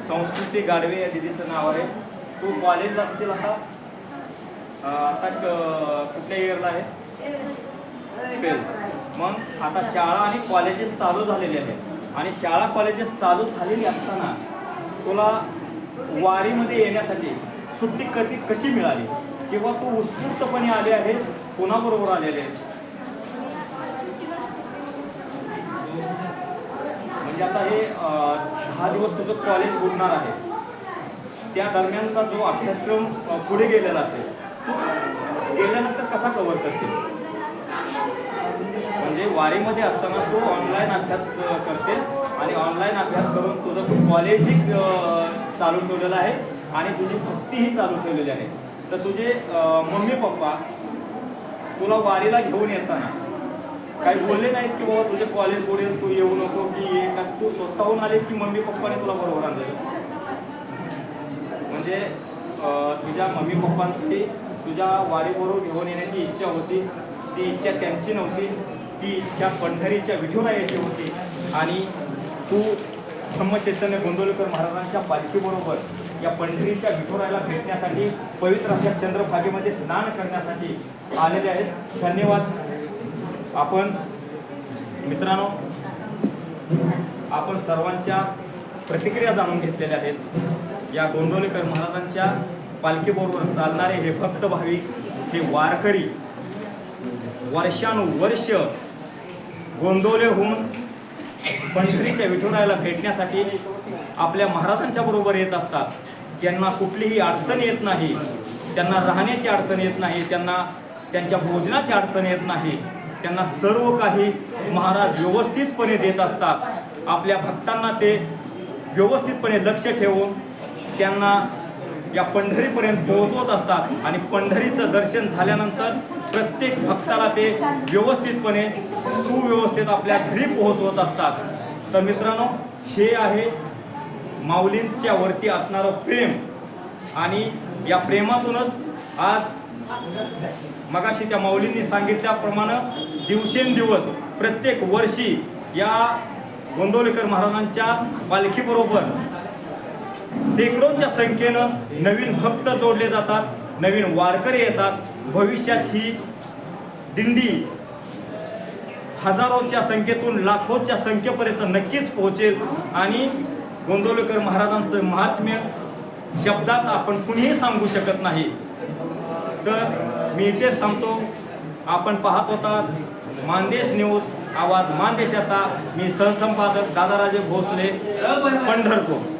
संस्कृती गाडवे या दिदीचं नाव आहे. तू कॉलेजला असशील आता कुठल्या इयरला आहे? मग आता शाळा आणि कॉलेजेस चालू झालेले आहेत आणि शाळा कॉलेजेस चालू झालेली असताना तुला वारीमध्ये येण्यासाठी सुट्टी कशी मिळाली किंवा तू उत्स्फूर्तपणे आले आहेस, कोणाबरोबर आलेले आहेस? म्हणजे आता हे 10 दिवस तुझं कॉलेज बुडणार आहे, त्या दरम्यानचा जो अभ्यासक्रम पुढे गेलेला असेल तू गेल्यानंतर कसा कव्हर करशील? म्हणजे वारीमध्ये असताना तू ऑनलाईन अभ्यास करतेस आणि ऑनलाईन अभ्यास करून तुझं तू कॉलेजही चालू ठेवलेलं आहे आणि तुझी भक्तीही चालू ठेवलेली आहे. तर तुझे मम्मी पप्पा तुला वारीला घेऊन येताना काही बोलले नाहीत की बाबा तुझे कॉलेज बुडेल, तू येऊ नको की ये का? तू स्वतःहून आले की मम्मी पप्पाने तुला बरोबर आणलं? म्हणजे तुझ्या मम्मी पप्पांची तुझ्या वारीबरोबर घेऊन येण्याची इच्छा होती, ती इच्छा त्यांची नव्हती, ती इच्छा पंढरीच्या विठुरायाची होती आणि तू धम्मचैतन्य गोंदवलेकर महाराजांच्या पालखीबरोबर या पंढरीच्या विठुरायाला भेटण्यासाठी पवित्र अशा चंद्रभागेमध्ये स्नान करण्यासाठी आलेले आहेत. धन्यवाद. आपण मित्रांनो, आपण सर्वांच्या प्रतिक्रिया जाणून घेतलेल्या आहेत. या गोंदवलेकर महाराजांच्या पालखीबरोबर चालणारे हे भक्त भाविक, हे वारकरी वर्षानुवर्ष गोंदवलेहून पंढरीच्या विठुरायाला भेटण्यासाठी आपल्या महाराजांच्या बरोबर येत असतात. त्यांना कुठलीही अडचण येत नाही, त्यांना राहण्याची अडचण येत नाही, त्यांना त्यांच्या भोजनाची अडचण येत नाही. त्यांना सर्व काही महाराज व्यवस्थितपणे देत असतात. आपल्या भक्तांना ते व्यवस्थितपणे लक्ष ठेवून त्यांना या पंढरीपर्यंत पोहोचवत असतात आणि पंढरीचं दर्शन झाल्यानंतर प्रत्येक भक्ताला ते व्यवस्थितपणे सुव्यवस्थित आपल्या घरी पोहोचवत असतात. तर मित्रांनो, हे आहे माऊलींच्या वरती असणारं प्रेम आणि या प्रेमातूनच आज मगाशी त्या माऊलींनी सांगितल्याप्रमाणे दिवसेंदिवस प्रत्येक वर्षी या गोंदवलेकर महाराजांच्या पालखीबरोबर शेकडोंच्या संख्येनं नवीन भक्त जोडले जातात, नवीन वारकरी येतात. भविष्यात ही दिंडी हजारोच्या संख्येतून लाखोच्या संख्येपर्यंत नक्कीच पोहोचेल आणि गोंदवलेकर महाराजांचं महात्म्य शब्दात आपण कुणीही सांगू शकत नाही. तर मी इथेच थांबतो. आपण पाहत होता मानदेश न्यूज, आवाज मानदेशाचा. मी सहसंपादक दादाराजे भोसले, पंढरपूर.